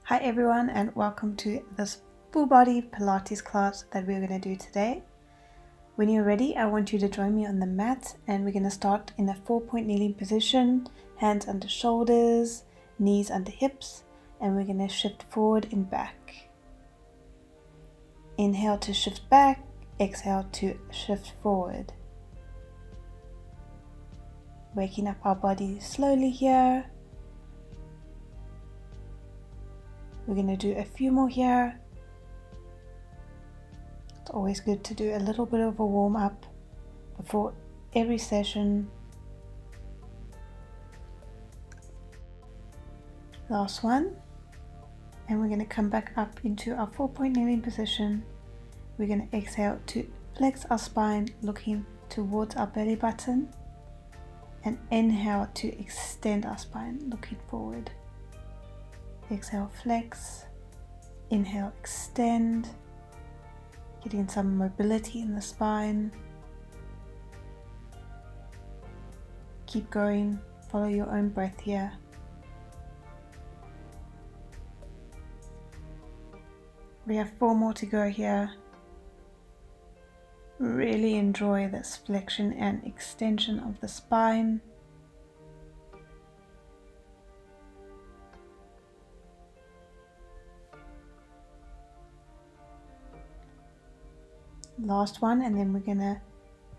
Hi everyone, and welcome to this full body Pilates class that we're going to do today. When you're ready, I want you to join me on the mat, and we're going to start in a 4-point kneeling position, hands under shoulders, knees under hips, and we're going to shift forward and back. Inhale to shift back, exhale to shift forward. Waking up our body slowly here. We're going to do a few more here. It's always good to do a little bit of a warm up before every session. Last one. And we're going to come back up into our 4-point kneeling position. We're going to exhale to flex our spine, looking towards our belly button. And inhale to extend our spine, looking forward. Exhale, flex. Inhale, extend. Getting some mobility in the spine. Keep going. Follow your own breath here. We have 4 more to go here. Really enjoy this flexion and extension of the spine. Last one, and then we're going to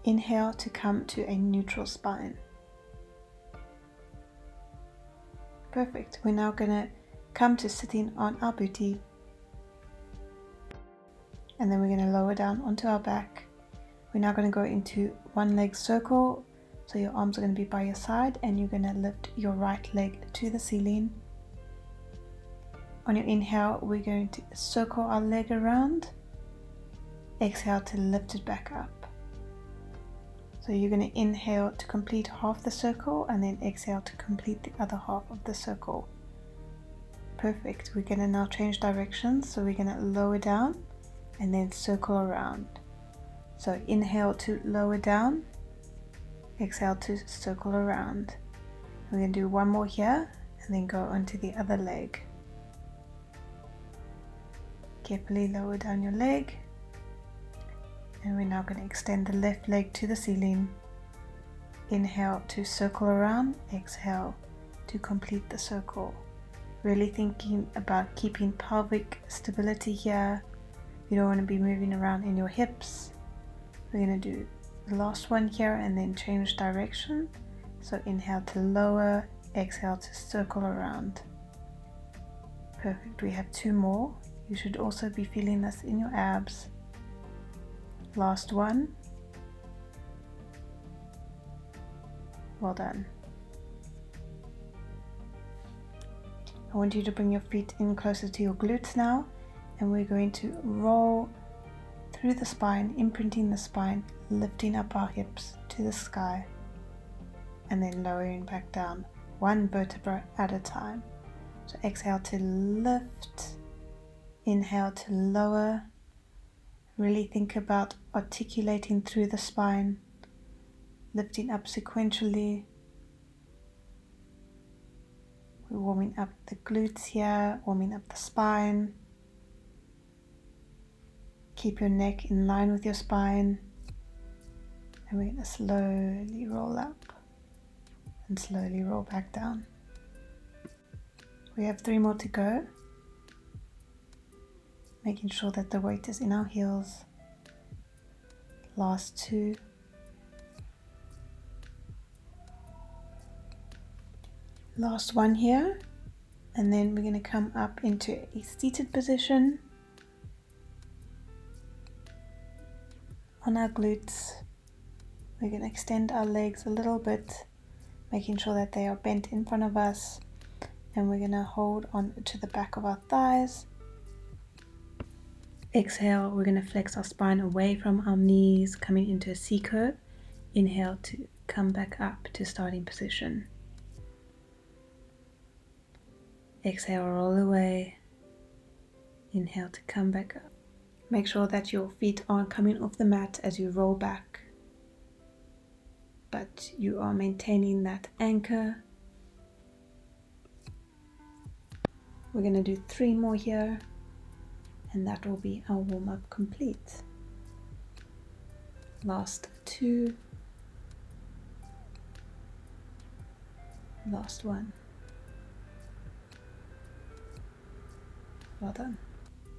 inhale to come to a neutral spine. Perfect. We're now going to come to sitting on our booty. And then we're going to lower down onto our back. We're now going to go into one leg circle. So your arms are going to be by your side, and you're going to lift your right leg to the ceiling. On your inhale, we're going to circle our leg around. Exhale to lift it back up. So you're going to inhale to complete half the circle, and then exhale to complete the other half of the circle. Perfect. We're going to now change directions. So we're going to lower down and then circle around. So inhale to lower down, exhale to circle around. We're going to do one more here and then go onto the other leg. Carefully lower down your leg. And we're now going to extend the left leg to the ceiling. Inhale to circle around, exhale to complete the circle. Really thinking about keeping pelvic stability here. You don't want to be moving around in your hips. We're going to do the last one here and then change direction. So inhale to lower, exhale to circle around. Perfect. We have 2 more. You should also be feeling this in your abs. Last one. Well done. I want you to bring your feet in closer to your glutes now, and we're going to roll through the spine, imprinting the spine, lifting up our hips to the sky, and then lowering back down, one vertebra at a time. So exhale to lift, inhale to lower. Really think about articulating through the spine, lifting up sequentially. We're warming up the glutes here, warming up the spine. Keep your neck in line with your spine. And we're going to slowly roll up and slowly roll back down. We have 3 more to go. Making sure that the weight is in our heels. Last 2. Last one here. And then we're going to come up into a seated position. On our glutes, we're going to extend our legs a little bit, making sure that they are bent in front of us. And we're going to hold on to the back of our thighs. Exhale, we're going to flex our spine away from our knees, coming into a C curve. Inhale to come back up to starting position. Exhale, roll away. Inhale to come back up. Make sure that your feet aren't coming off the mat as you roll back, but you are maintaining that anchor. We're going to do 3 more here, and that will be our warm-up complete. Last 2, last 1. Well done.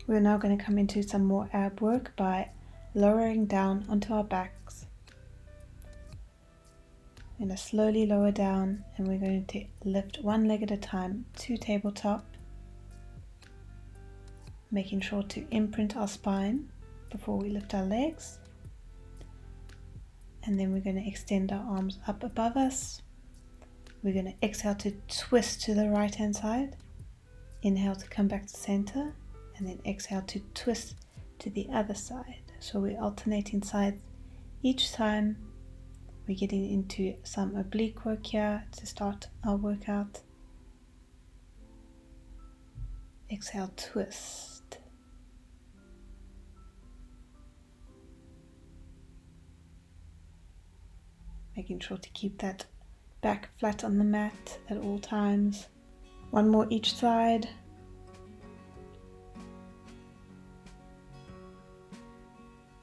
We're now going to come into some more ab work by lowering down onto our backs. We're going to slowly lower down, and we're going to lift one leg at a time to tabletop, making sure to imprint our spine before we lift our legs. And then we're going to extend our arms up above us. We're going to exhale to twist to the right hand side. Inhale to come back to center, and then exhale to twist to the other side. So we're alternating sides each time. We're getting into some oblique work here to start our workout. Exhale, twist. Making sure to keep that back flat on the mat at all times. 1 more each side.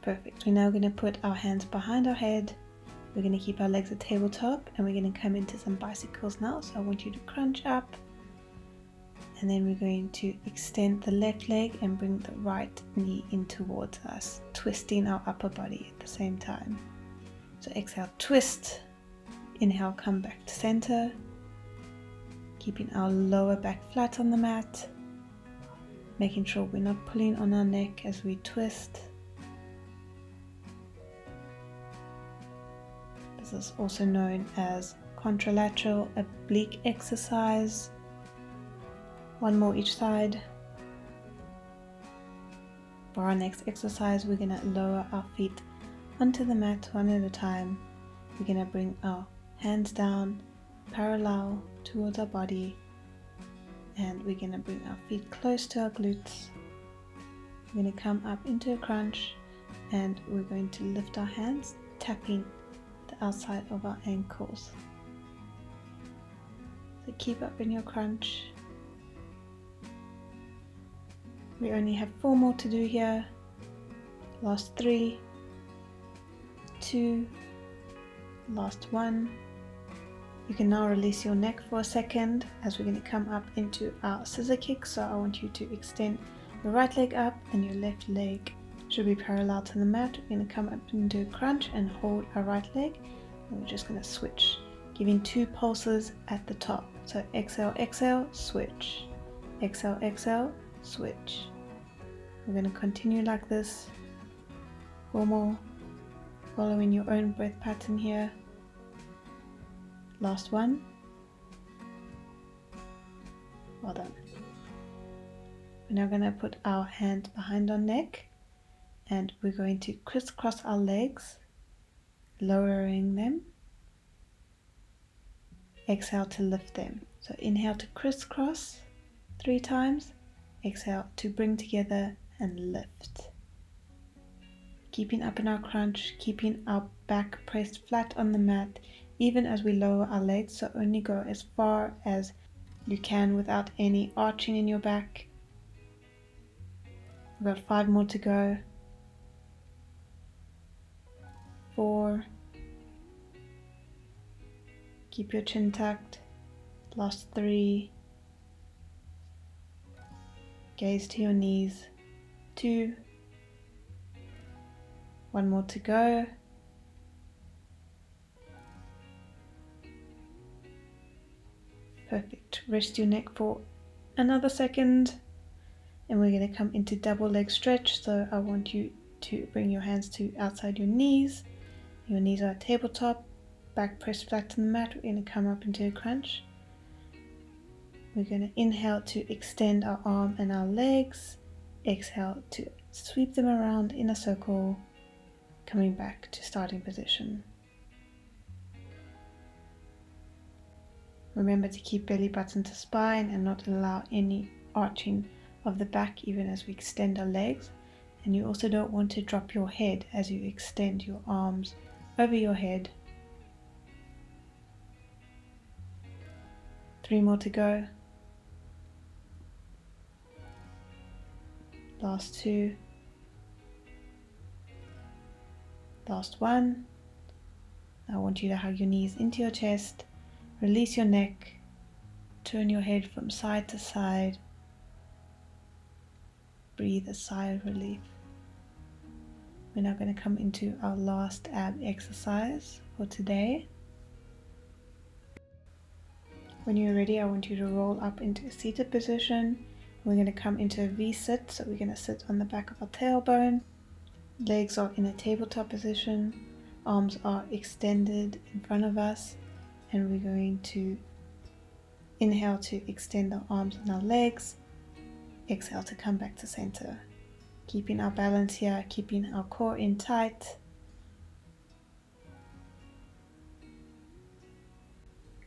Perfect. We're now going to put our hands behind our head. We're going to keep our legs at tabletop, and we're going to come into some bicycles now. So I want you to crunch up, and then we're going to extend the left leg and bring the right knee in towards us, twisting our upper body at the same time. So exhale, twist. Inhale, come back to center. Keeping our lower back flat on the mat, making sure we're not pulling on our neck as we twist. This is also known as contralateral oblique exercise. 1 more each side. For our next exercise, we're going to lower our feet onto the mat 1 at a time. We're going to bring our hands down parallel towards our body, and we're going to bring our feet close to our glutes. We're going to come up into a crunch, and we're going to lift our hands, tapping the outside of our ankles. So keep up in your crunch. We only have 4 more to do here. Last 3, 2, last 1. You can now release your neck for a second as we're going to come up into our scissor kick. So I want you to extend your right leg up, and your left leg should be parallel to the mat. We're going to come up into a crunch and hold our right leg, and we're just going to switch, giving 2 pulses at the top. So exhale, exhale, switch. Exhale, exhale, switch. We're going to continue like this. 4 more, following your own breath pattern here. Last 1. Well done. We're now going to put our hand behind our neck, and we're going to crisscross our legs, lowering them. Exhale to lift them. So inhale to crisscross 3 times. Exhale to bring together and lift. Keeping up in our crunch, keeping our back pressed flat on the mat, even as we lower our legs, so only go as far as you can without any arching in your back. We've got 5 more to go. 4. Keep your chin tucked. Last 3. Gaze to your knees. 2. 1 more to go. Perfect. Rest your neck for another second, and we're going to come into double leg stretch. So I want you to bring your hands to outside your knees. Your knees are at tabletop, back pressed flat on the mat. We're going to come up into a crunch. We're going to inhale to extend our arm and our legs. Exhale to sweep them around in a circle, coming back to starting position. Remember to keep belly button to spine and not allow any arching of the back even as we extend our legs. And you also don't want to drop your head as you extend your arms over your head. 3 more to go. last 2, last 1. I want you to hug your knees into your chest, release your neck, turn your head from side to side, breathe a sigh of relief. We're now going to come into our last ab exercise for today. When you're ready, I want you to roll up into a seated position. We're going to come into a V-sit, so we're going to sit on the back of our tailbone. Legs are in a tabletop position, arms are extended in front of us, and we're going to inhale to extend our arms and our legs, exhale to come back to center. Keeping our balance here, keeping our core in tight.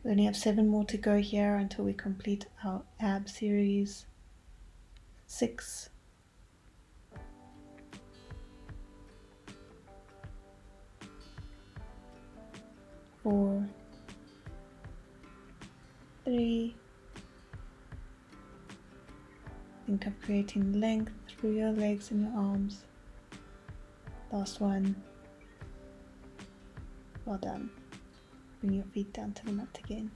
We only have 7 more to go here until we complete our ab series. 6, 4, 3. Think of creating length through your legs and your arms. Last 1. Well done. Bring your feet down to the mat again.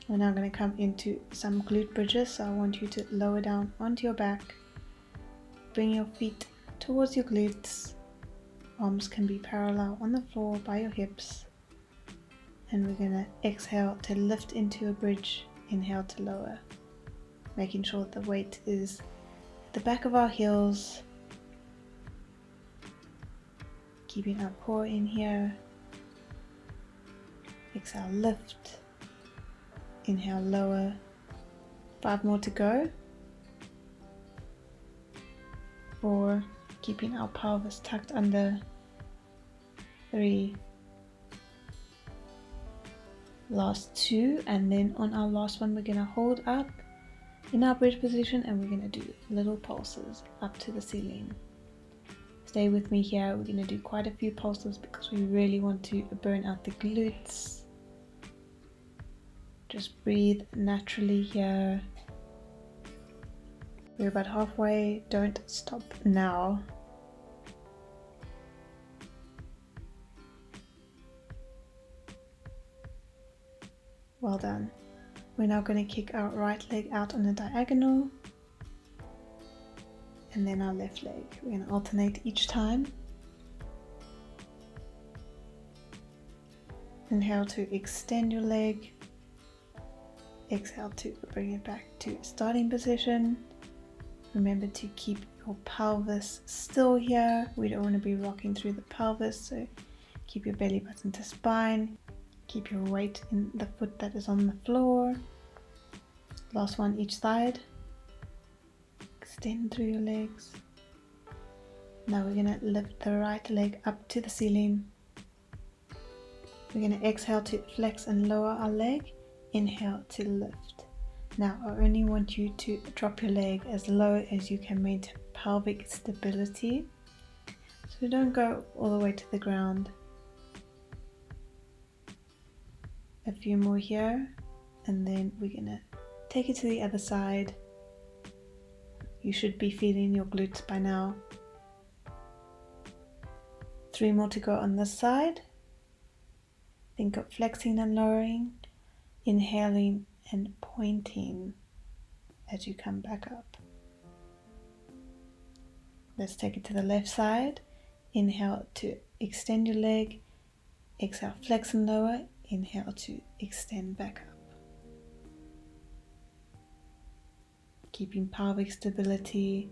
We're now going to come into some glute bridges, so I want you to lower down onto your back. Bring your feet towards your glutes. Arms can be parallel on the floor by your hips. And we're going to exhale to lift into a bridge, inhale to lower. Making sure the weight is at the back of our heels. Keeping our core in here. Exhale, lift. Inhale, lower. 5 more to go. 4, keeping our pelvis tucked under. 3, last 2, and then on our last one we're going to hold up in our bridge position and we're going to do little pulses up to the ceiling. Stay with me here. We're going to do quite a few pulses because we really want to burn out the glutes. Just breathe naturally here. We're about halfway. Don't stop now. Well done. We're now going to kick our right leg out on a diagonal and then our left leg. We're going to alternate each time. Inhale to extend your leg. Exhale to bring it back to starting position. Remember to keep your pelvis still here. We don't want to be rocking through the pelvis, so keep your belly button to spine. Keep your weight in the foot that is on the floor. Last one each side. Extend through your legs. Now we're going to lift the right leg up to the ceiling. We're going to exhale to flex and lower our leg. Inhale to lift. Now I only want you to drop your leg as low as you can maintain pelvic stability. So don't go all the way to the ground. A few more here, and then we're going to take it to the other side. You should be feeling your glutes by now. 3 more to go on this side. Think of flexing and lowering, inhaling and pointing as you come back up. Let's take it to the left side. Inhale to extend your leg. Exhale, flex and lower. Inhale to extend back up. Keeping pelvic stability.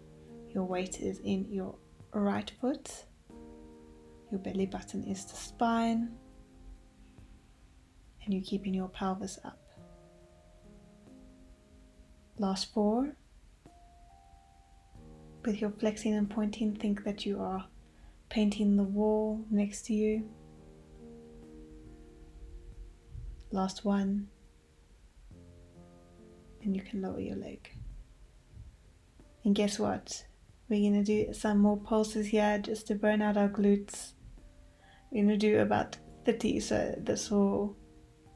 Your weight is in your right foot. Your belly button is the spine. And you're keeping your pelvis up. Last 4. With your flexing and pointing, think that you are painting the wall next to you. Last 1. And you can lower your leg. And guess what? We're going to do some more pulses here just to burn out our glutes. We're going to do about 30, so this will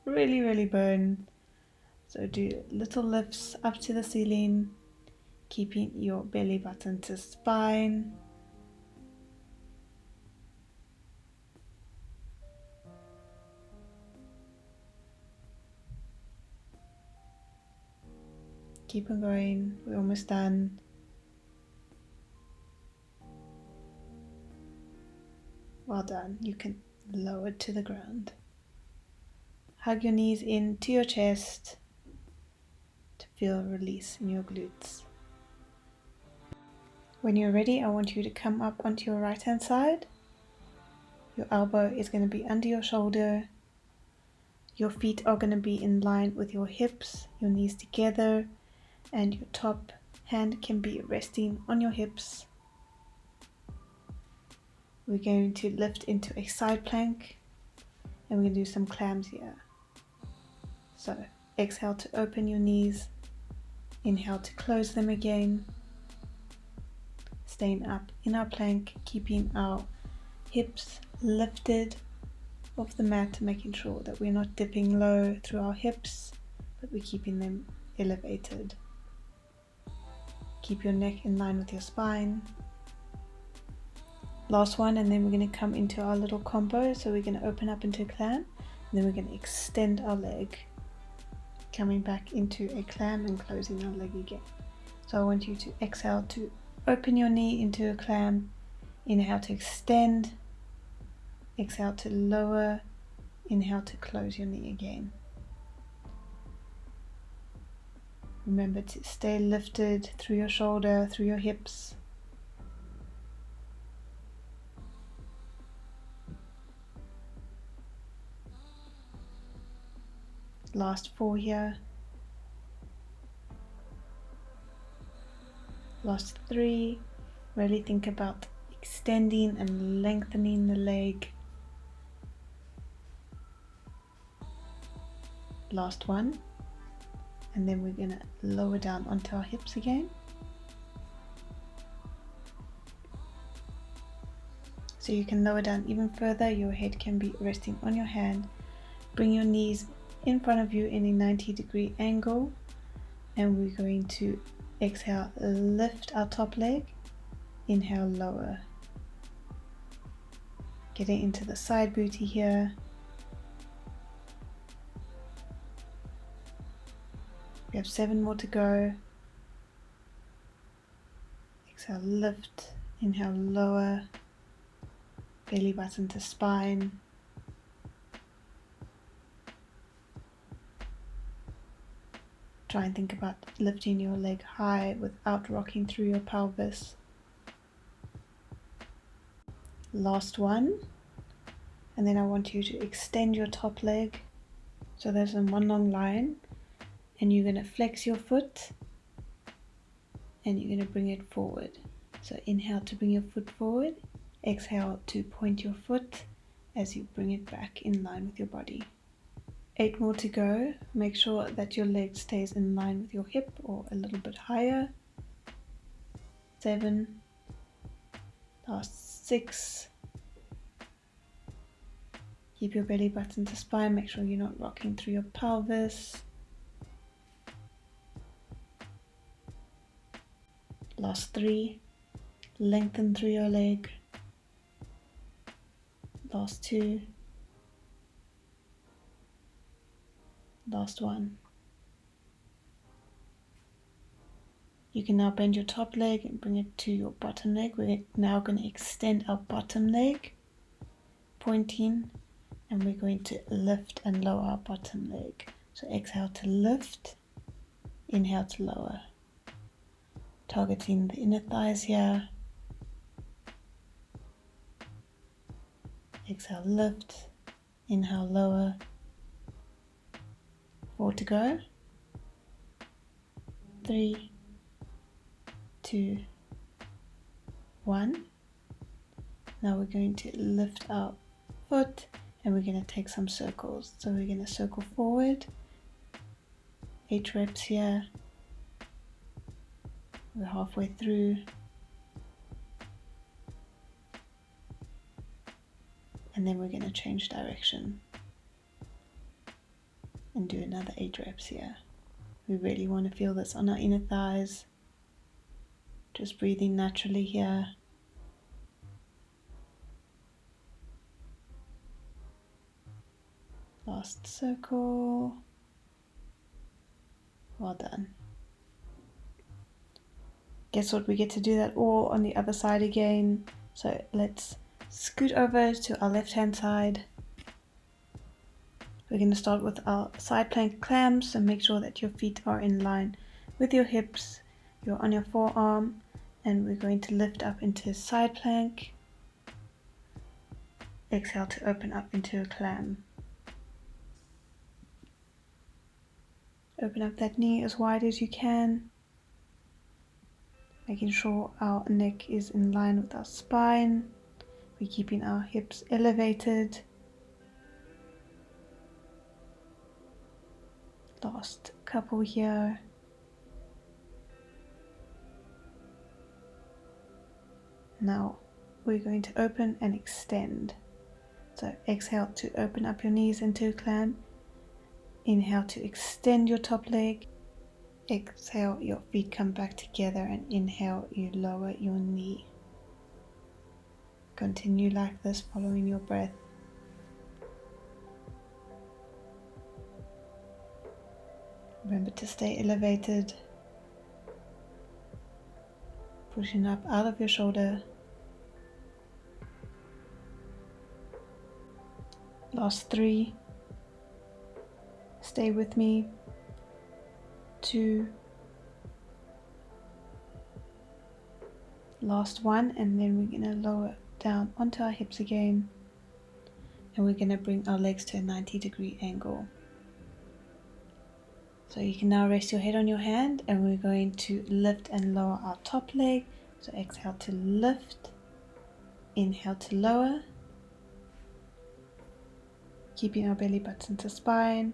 really burn. So do little lifts up to the ceiling, keeping your belly button to spine. Keep on going, we're almost done. Well done, you can lower to the ground. Hug your knees into your chest to feel release in your glutes. When you're ready, I want you to come up onto your right hand side. Your elbow is going to be under your shoulder. Your feet are going to be in line with your hips, your knees together, and your top hand can be resting on your hips. We're going to lift into a side plank and we're going to do some clams here. So exhale to open your knees, inhale to close them again. Staying up in our plank, keeping our hips lifted off the mat, making sure that we're not dipping low through our hips, but we're keeping them elevated. Keep your neck in line with your spine. Last one, and then we're going to come into our little combo. So we're going to open up into a clam, and then we're going to extend our leg, coming back into a clam and closing our leg again. So I want you to exhale to open your knee into a clam, inhale to extend, exhale to lower, inhale to close your knee again. Remember to stay lifted through your shoulder, through your hips. Last 4 here. Last 3. Really think about extending and lengthening the leg. Last 1. And then we're going to lower down onto our hips again. So you can lower down even further. Your head can be resting on your hand. Bring your knees in front of you in a 90-degree angle. And we're going to exhale, lift our top leg. Inhale, lower. Getting into the side booty here. We have 7 more to go. Exhale, lift. Inhale, lower. Belly button to spine. Try and think about lifting your leg high without rocking through your pelvis. Last one. And then I want you to extend your top leg. So there's in one long line. And you're going to flex your foot and you're going to bring it forward. So inhale to bring your foot forward, exhale to point your foot as you bring it back in line with your body. 8 more to go. Make sure that your leg stays in line with your hip or a little bit higher. 7, last 6. Keep your belly button to spine, make sure you're not rocking through your pelvis. Last 3, lengthen through your leg. Last 2. Last 1. You can now bend your top leg and bring it to your bottom leg. We're now going to extend our bottom leg, pointing, and we're going to lift and lower our bottom leg. So exhale to lift, inhale to lower. Targeting the inner thighs here. Exhale, lift, inhale, lower. 4 to go. 3, 2, 1. Now we're going to lift our foot and we're going to take some circles. So we're going to circle forward. 8 reps here. We're halfway through. And then we're going to change direction and do another 8 reps here. We really want to feel this on our inner thighs. Just breathing naturally here. Last circle. Well done. Guess what? We get to do that all on the other side again. So let's scoot over to our left hand side. We're going to start with our side plank clams, so make sure that your feet are in line with your hips. You're on your forearm, and we're going to lift up into a side plank. Exhale to open up into a clam. Open up that knee as wide as you can, making sure our neck is in line with our spine. We're keeping our hips elevated. Last couple here. Now we're going to open and extend. So exhale to open up your knees into a clam. Inhale to extend your top leg. Exhale, your feet come back together, and inhale, you lower your knee. Continue like this, following your breath. Remember to stay elevated. Pushing up out of your shoulder. Last 3. Stay with me. 2. Last 1, and then we're going to lower down onto our hips again. And we're going to bring our legs to a 90-degree angle. So you can now rest your head on your hand, and we're going to lift and lower our top leg. So exhale to lift, inhale to lower, keeping our belly button to spine,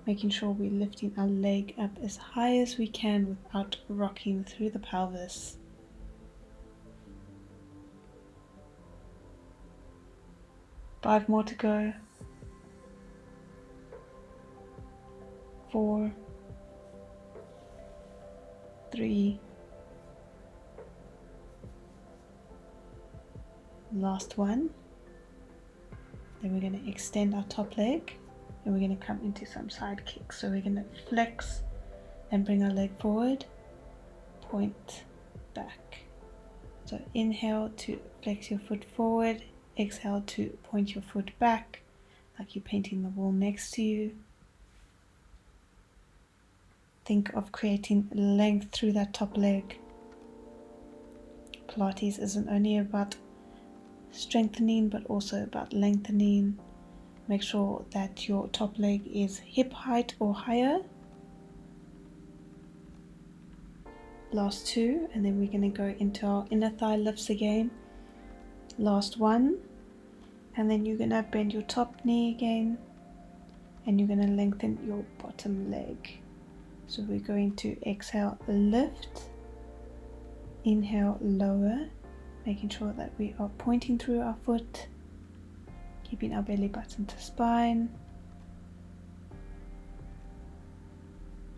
making sure we're lifting our leg up as high as we can without rocking through the pelvis. Five more to go. 4, 3, last 1. Then we're going to extend our top leg, and we're going to come into some side kicks. So we're going to flex and bring our leg forward, point back. So inhale to flex your foot forward, exhale to point your foot back like you're painting the wall next to you. Think of creating length through that top leg. Pilates isn't only about strengthening but also about lengthening. Make sure that your top leg is hip height or higher. Last 2, and then we're going to go into our inner thigh lifts again. Last 1, and then you're going to bend your top knee again, and you're going to lengthen your bottom leg. So we're going to exhale, lift, inhale, lower, making sure that we are pointing through our foot, keeping our belly button to spine.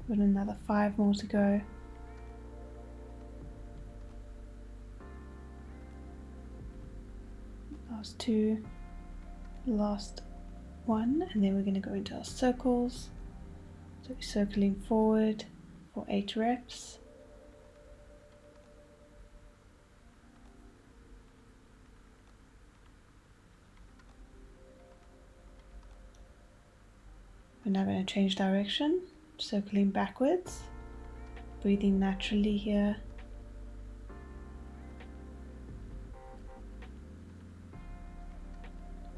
Got another 5 more to go. Last 2, last 1, and then we're going to go into our circles. So we're circling forward for 8 reps. We're now going to change direction, circling backwards, breathing naturally here.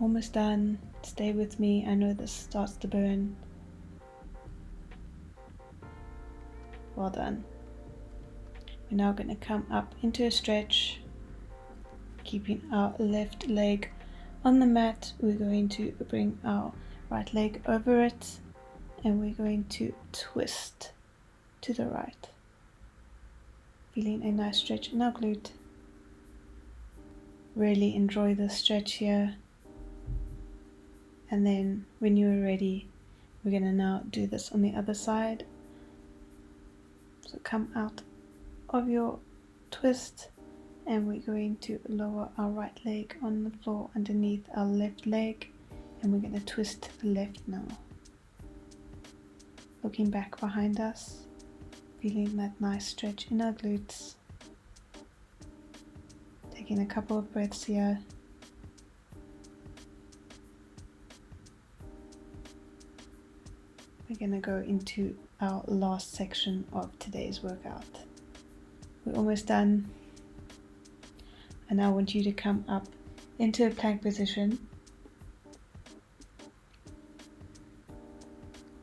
Almost done. Stay with me. I know this starts to burn. Well done. We're now going to come up into a stretch, keeping our left leg on the mat. We're going to bring our right leg over it, and we're going to twist to the right. Feeling a nice stretch in our glute. Really enjoy this stretch here. And then when you're ready, we're going to now do this on the other side. So come out of your twist, and we're going to lower our right leg on the floor underneath our left leg, and we're going to twist to the left now. Looking back behind us, feeling that nice stretch in our glutes. Taking a couple of breaths here. We're going to go into our last section of today's workout. We're almost done. And now I want you to come up into a plank position.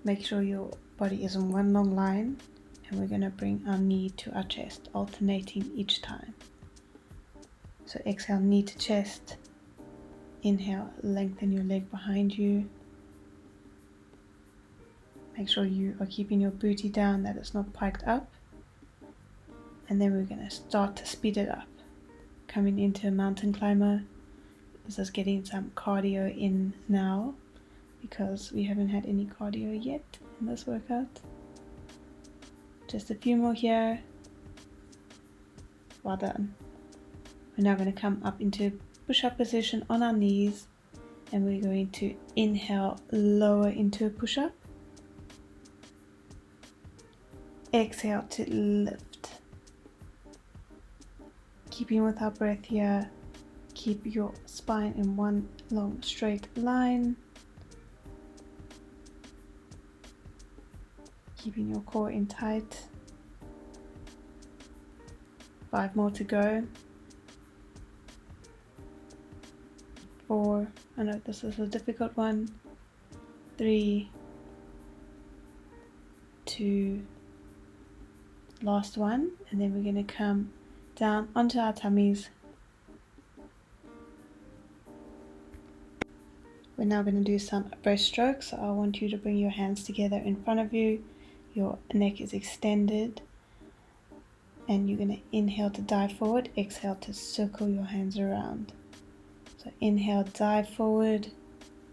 Make sure your body is in one long line, and we're going to bring our knee to our chest, alternating each time. So exhale, knee to chest. Inhale, lengthen your leg behind you. Make sure you are keeping your booty down, that it's not piked up. And then we're going to start to speed it up. Coming into a mountain climber. This is getting some cardio in now, because we haven't had any cardio yet in this workout. Just a few more here. Well done. We're now going to come up into push-up position on our knees, and we're going to inhale, lower into a push-up. Exhale to lift. Keeping with our breath here, keep your spine in one long straight line. Keeping your core in tight. 5 more to go. 4, I know this is a difficult one. 3, 2, last one, and then we're going to come down onto our tummies. We're now going to do some breaststroke, so I want you to bring your hands together in front of you. Your neck is extended, and you're going to inhale to dive forward, exhale to circle your hands around. So inhale, dive forward,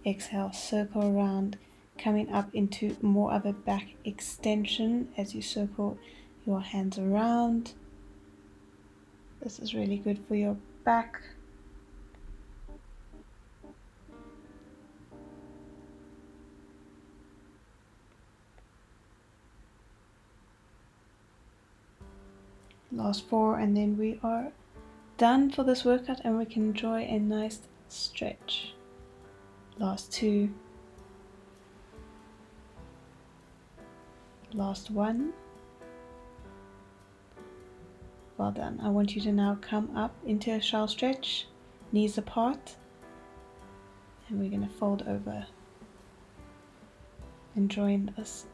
exhale, circle around, coming up into more of a back extension as you circle your hands around. This is really good for your back. Last 4, and then we are done for this workout, and we can enjoy a nice stretch. Last 2. Last 1. Well done. I want you to now come up into a shell stretch, knees apart, and we're going to fold over. Enjoying this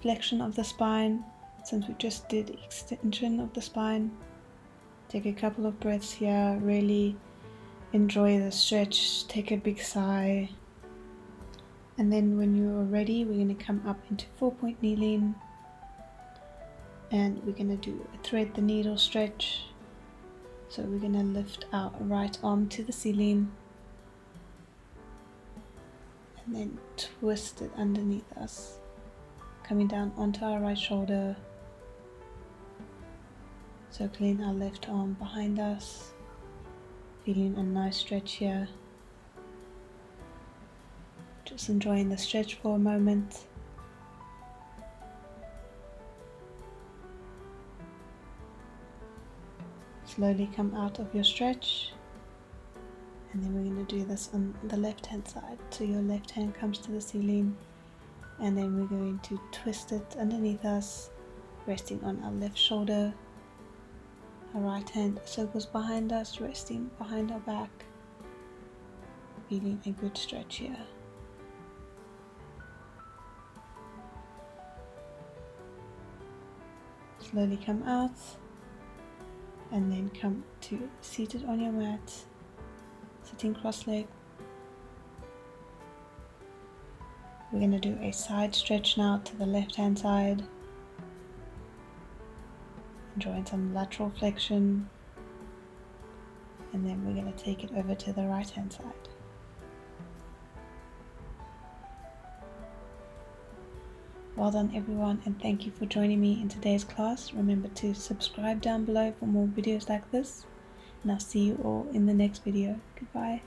flexion of the spine, since we just did extension of the spine. Take a couple of breaths here, really enjoy the stretch, take a big sigh. And then when you are ready, we're going to come up into 4-point kneeling. And we're going to do a thread the needle stretch. So we're going to lift our right arm to the ceiling. And then twist it underneath us. Coming down onto our right shoulder. Circling our left arm behind us. Feeling a nice stretch here. Just enjoying the stretch for a moment. Slowly come out of your stretch, and then we're going to do this on the left hand side. So your left hand comes to the ceiling, and then we're going to twist it underneath us, resting on our left shoulder. Our right hand circles behind us, resting behind our back. Feeling a good stretch here. Slowly come out, and then come to seated on your mat, sitting cross-legged. We're going to do a side stretch now to the left hand side, enjoying some lateral flexion, and then we're going to take it over to the right hand side. Well done everyone, and thank you for joining me in today's class. Remember to subscribe down below for more videos like this, and I'll see you all in the next video. Goodbye.